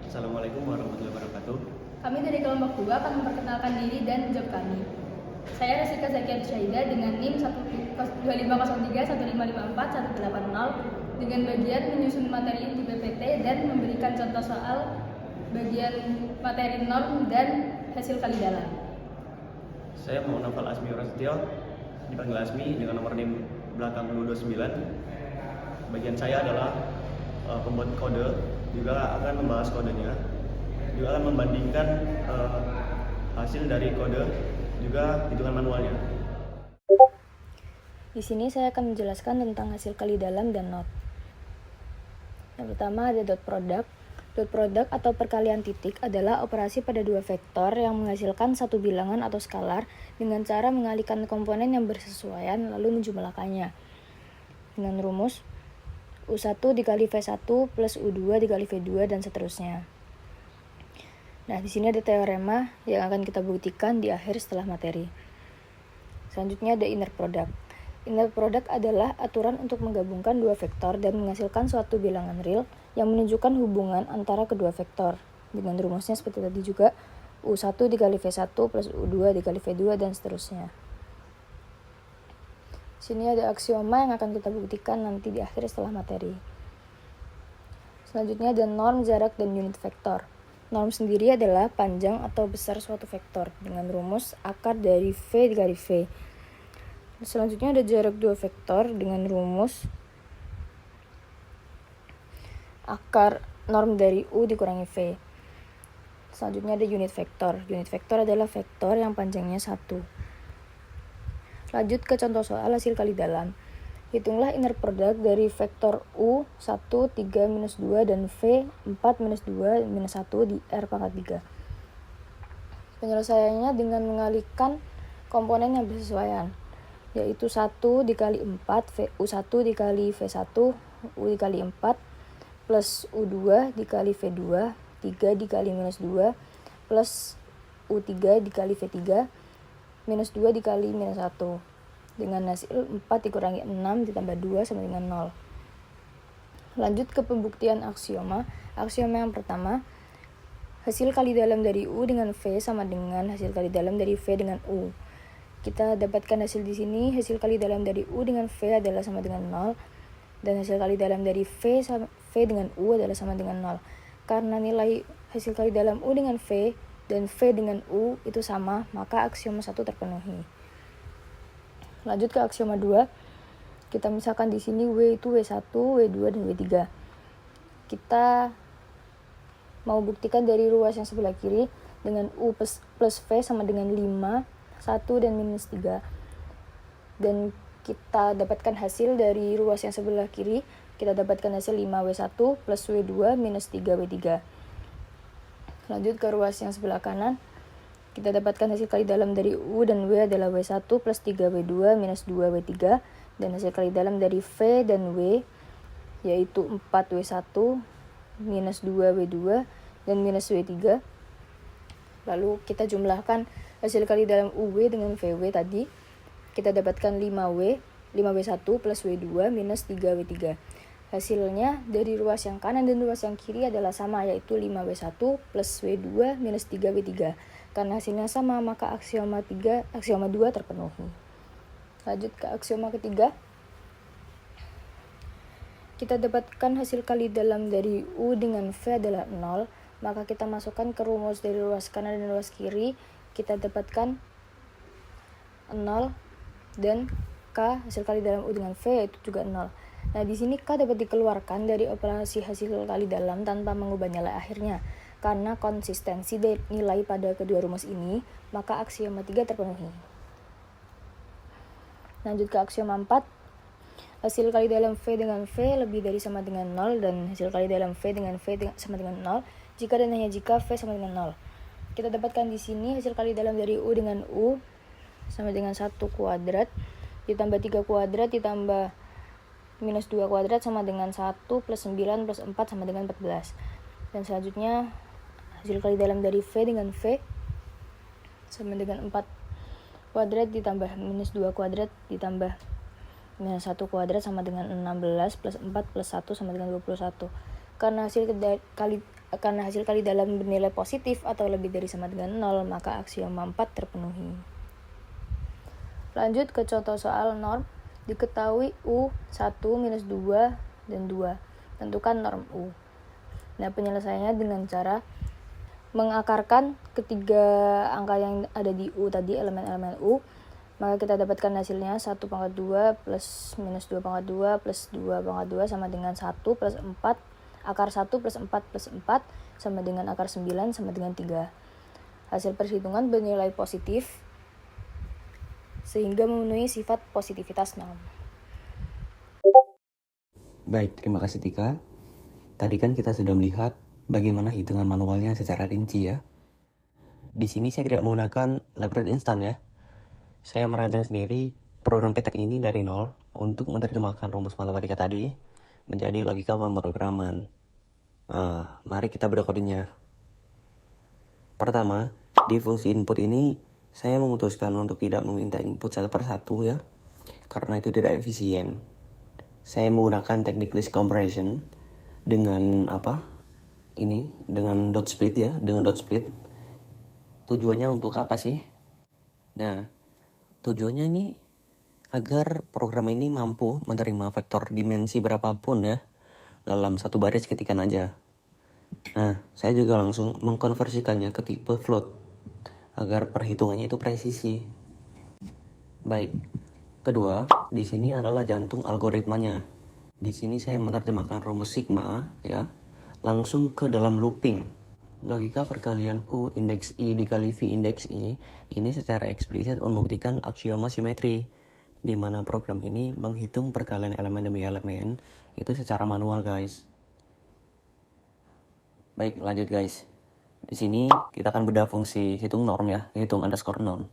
Assalamualaikum warahmatullahi wabarakatuh. Kami dari kelompok 2 akan memperkenalkan diri dan job kami. Saya Resika Zakiat Syahida dengan NIM 2503-1554-180 dengan bagian menyusun materi inti PPT dan memberikan contoh soal bagian materi norm dan hasil kali dalam. Saya Muhammad Naufal Asmi Prasetyo, dipanggil Asmi dengan nomor NIM belakang 229. Bagian saya adalah pembuat kode, juga akan membahas kodenya, juga akan membandingkan hasil dari kode, juga hitungan manualnya. Di sini saya akan menjelaskan tentang hasil kali dalam dan not. Yang pertama ada dot product. Dot product atau perkalian titik adalah operasi pada dua vektor yang menghasilkan satu bilangan atau skalar dengan cara mengalihkan komponen yang bersesuaian lalu menjumlahkannya. Dengan rumus U1 dikali V1 plus U2 dikali V2 dan seterusnya. Nah, di sini ada teorema yang akan kita buktikan di akhir setelah materi. Selanjutnya ada inner product. Inner product adalah aturan untuk menggabungkan dua vektor dan menghasilkan suatu bilangan real yang menunjukkan hubungan antara kedua vektor. Dengan rumusnya seperti tadi juga, U1 dikali V1 plus U2 dikali V2 dan seterusnya. Sini ada aksioma yang akan kita buktikan nanti di akhir setelah materi. Selanjutnya ada norm, jarak, dan unit vektor. Norm sendiri adalah panjang atau besar suatu vektor dengan rumus akar dari V dikali V. Selanjutnya ada jarak dua vektor dengan rumus akar norm dari U dikurangi V. Selanjutnya ada unit vektor. Unit vektor adalah vektor yang panjangnya 1. Lanjut ke contoh soal hasil kali dalam. Hitunglah inner product dari vektor U 1, 3, minus 2 dan V 4, minus 2, minus 1 di R pangkat 3. Penyelesaiannya dengan mengalihkan komponen yang bersesuaian, yaitu 1 dikali 4, U1 dikali V1, U dikali 4, plus U2 dikali V2, 3 dikali minus 2, plus U3 dikali V3, minus 2 dikali minus 1. Dengan hasil 4 dikurangi 6 ditambah 2 sama dengan 0. Lanjut ke pembuktian aksioma. Aksioma yang pertama, hasil kali dalam dari U dengan V sama dengan hasil kali dalam dari V dengan U. Kita dapatkan hasil di sini, hasil kali dalam dari U dengan V adalah sama dengan 0, dan hasil kali dalam dari V dengan U adalah sama dengan 0. Karena nilai hasil kali dalam U dengan V dan V dengan U itu sama, maka aksioma 1 terpenuhi. Lanjut ke aksioma 2. Kita misalkan di sini W itu W1, W2, dan W3. Kita mau buktikan dari ruas yang sebelah kiri dengan U plus V sama dengan 5, 1, dan minus 3. Dan kita dapatkan hasil dari ruas yang sebelah kiri. Kita dapatkan hasil 5W1 plus W2 minus 3W3. Lanjut ke ruas yang sebelah kanan. Kita dapatkan hasil kali dalam dari U dan W adalah W1 plus 3W2 minus 2W3. Dan hasil kali dalam dari V dan W yaitu 4W1 minus 2W2 dan minus W3. Lalu kita jumlahkan hasil kali dalam UW dengan VW tadi. Kita dapatkan 5W1 plus W2 minus 3W3. Hasilnya dari ruas yang kanan dan ruas yang kiri adalah sama, yaitu 5W1 plus W2 minus 3W3. Karena hasilnya sama, maka aksioma 2 terpenuhi. Lanjut ke aksioma ketiga. Kita dapatkan hasil kali dalam dari U dengan V adalah 0, maka kita masukkan ke rumus dari ruas kanan dan ruas kiri. Kita dapatkan 0 dan K hasil kali dalam U dengan V itu juga 0. Nah, di sini K dapat dikeluarkan dari operasi hasil kali dalam tanpa mengubah nilai akhirnya. Karena konsistensi dari nilai pada kedua rumus ini, maka aksioma 3 terpenuhi. Lanjut ke aksioma 4. Hasil kali dalam V dengan V lebih dari sama dengan 0 dan hasil kali dalam V dengan V sama dengan 0 jika dan hanya jika V sama dengan 0. Kita dapatkan di sini hasil kali dalam dari U dengan U sama dengan 1 kuadrat ditambah 3 kuadrat ditambah minus 2 kuadrat sama dengan 1 plus 9 plus 4 sama dengan 14. Dan selanjutnya hasil kali dalam dari V dengan V sama dengan 4 kuadrat ditambah minus 2 kuadrat ditambah minus 1 kuadrat sama dengan 16 plus 4 plus 1 sama dengan 21. Karena karena hasil kali dalam bernilai positif atau lebih dari sama dengan 0, maka aksioma 4 terpenuhi. Lanjut ke contoh soal norm. Diketahui U1, -2, dan 2. Tentukan norm U. Nah, penyelesaiannya dengan cara mengakarkan ketiga angka yang ada di U tadi, elemen-elemen U. Maka kita dapatkan hasilnya 1/2 plus -2/2 plus 2/2 sama dengan 1 plus 4. Akar 1 plus 4 plus 4 sama dengan akar 9 sama dengan 3. Hasil perhitungan bernilai positif sehingga memenuhi sifat positivitas norm. Baik, terima kasih Tika. Tadi kan kita sudah melihat bagaimana hitungan manualnya secara rinci ya. Di sini saya tidak menggunakan library instan ya. Saya merancang sendiri program petek ini dari nol untuk menerjemahkan rumus matematika tadi menjadi logika pemrograman. Mari kita bedah kodenya. Pertama, di fungsi input ini saya memutuskan untuk tidak meminta input satu per satu ya, karena itu tidak efisien. Saya menggunakan teknik list comparison dengan dengan dot split ya, dengan dot split. Tujuannya untuk apa sih? Nah, tujuannya ini agar program ini mampu menerima vektor dimensi berapapun ya dalam satu baris ketikan aja. Nah, saya juga langsung mengkonversikannya ke tipe float agar perhitungannya itu presisi. Baik. Kedua, di sini adalah jantung algoritmanya. Di sini saya menerjemahkan rumus sigma ya langsung ke dalam looping. Logika perkalian U indeks I dikali V indeks I ini secara eksplisit membuktikan aksioma simetri, di mana program ini menghitung perkalian elemen demi elemen itu secara manual guys. Baik, lanjut guys. Di sini kita akan bedah fungsi hitung norm ya, hitung underscore norm.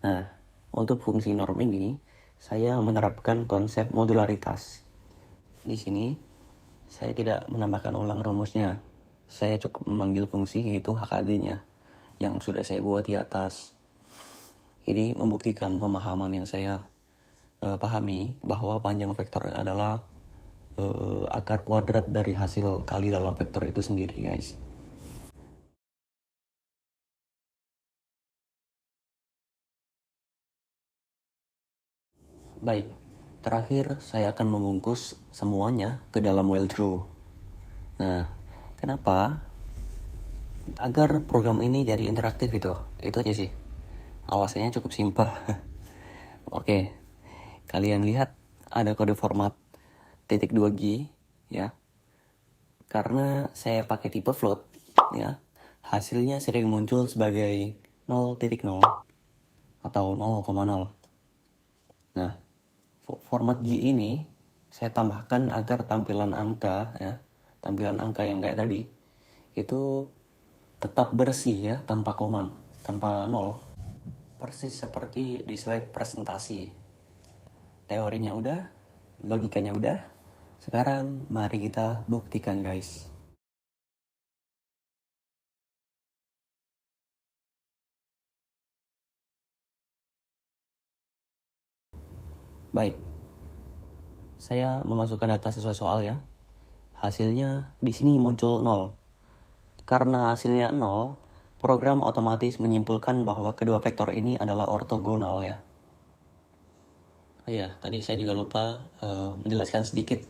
Nah, untuk fungsi norm ini saya menerapkan konsep modularitas. Di sini saya tidak menambahkan ulang rumusnya. Saya cukup memanggil fungsi yaitu HKD-nya yang sudah saya buat di atas. Ini membuktikan pemahaman yang saya pahami bahwa panjang vektor adalah akar kuadrat dari hasil kali dalam vektor itu sendiri guys. Baik, terakhir saya akan membungkus semuanya ke dalam while true. Nah, kenapa? Agar program ini jadi interaktif itu aja sih. Awasannya cukup simpel. Oke, kalian lihat ada kode format .2G ya. Karena saya pakai tipe float ya, hasilnya sering muncul sebagai 0.0 atau 0,0. Nah, format G ini saya tambahkan agar tampilan angka yang kayak tadi itu tetap bersih ya, tanpa koma, tanpa nol. Persis seperti di slide presentasi. Teorinya udah, logikanya udah. Sekarang mari kita buktikan guys. Baik, saya memasukkan data sesuai soal ya. Hasilnya di sini muncul 0. Karena hasilnya 0, program otomatis menyimpulkan bahwa kedua vektor ini adalah ortogonal ya. Oh iya, tadi saya juga lupa menjelaskan sedikit.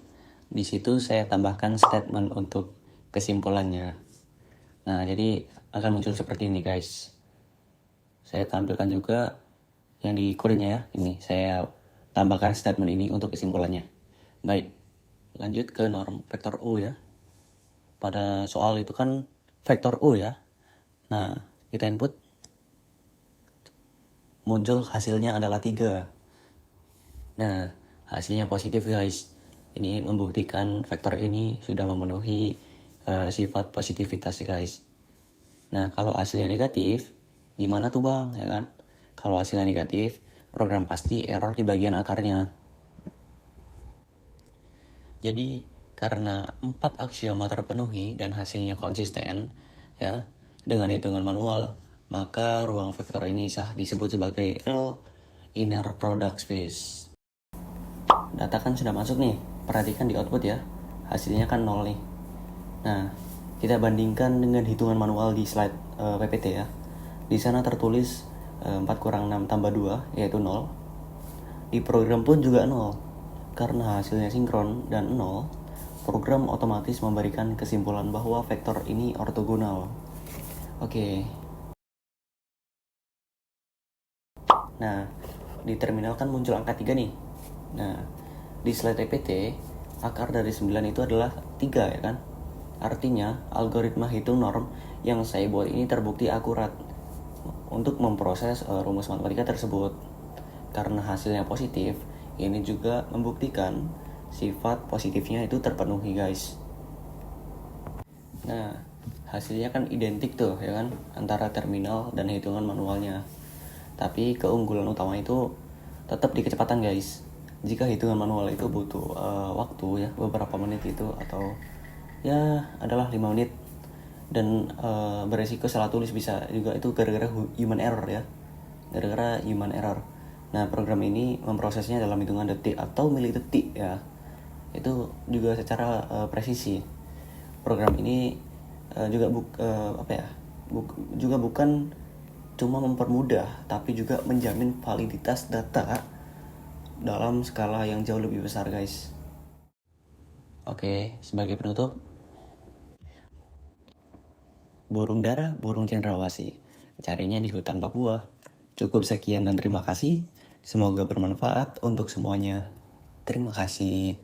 Di situ saya tambahkan statement untuk kesimpulannya. Nah, jadi akan muncul seperti ini guys. Saya tampilkan juga yang di kodenya ya. Ini saya tambahkan statement ini untuk kesimpulannya. Baik, lanjut ke norm vektor U ya. Pada soal itu kan vektor U ya. Nah, kita input, muncul hasilnya adalah 3. Nah, hasilnya positif guys. Ini membuktikan vektor ini sudah memenuhi sifat positivitas guys. Nah, kalau hasilnya negatif, gimana tuh bang? Ya kan? Kalau hasilnya negatif, program pasti error di bagian akarnya. Jadi, karena 4 aksioma terpenuhi dan hasilnya konsisten, ya, dengan hitungan manual, maka ruang vektor ini disebut sebagai L inner product space. Data kan sudah masuk nih, perhatikan di output ya, hasilnya kan 0 nih. Nah, Kita bandingkan dengan hitungan manual di slide PPT ya. Di sana tertulis 4 kurang 6 tambah 2 yaitu 0. Di program pun juga 0. Karena hasilnya sinkron dan 0, program otomatis memberikan kesimpulan bahwa vektor ini ortogonal. Oke. Nah, di terminal kan muncul angka 3 nih. Nah, di slide PPT, akar dari 9 itu adalah 3 ya kan? Artinya, algoritma hitung norm yang saya buat ini terbukti akurat untuk memproses rumus matematika tersebut. Karena hasilnya positif, ini juga membuktikan sifat positifnya itu terpenuhi guys. Nah, hasilnya kan identik tuh ya kan, antara terminal dan hitungan manualnya. Tapi keunggulan utama itu tetap di kecepatan guys. Jika hitungan manual itu butuh waktu ya, beberapa menit itu, atau ya adalah 5 menit, dan beresiko salah tulis bisa juga itu gara-gara human error ya, gara-gara human error. Nah, program ini memprosesnya dalam hitungan detik atau milidetik ya, itu juga secara presisi. Program ini juga bukan cuma mempermudah, tapi juga menjamin validitas data dalam skala yang jauh lebih besar guys. Oke, sebagai penutup, burung dara, burung cendrawasih, carinya di hutan Papua. Cukup sekian dan terima kasih. Semoga bermanfaat untuk semuanya. Terima kasih.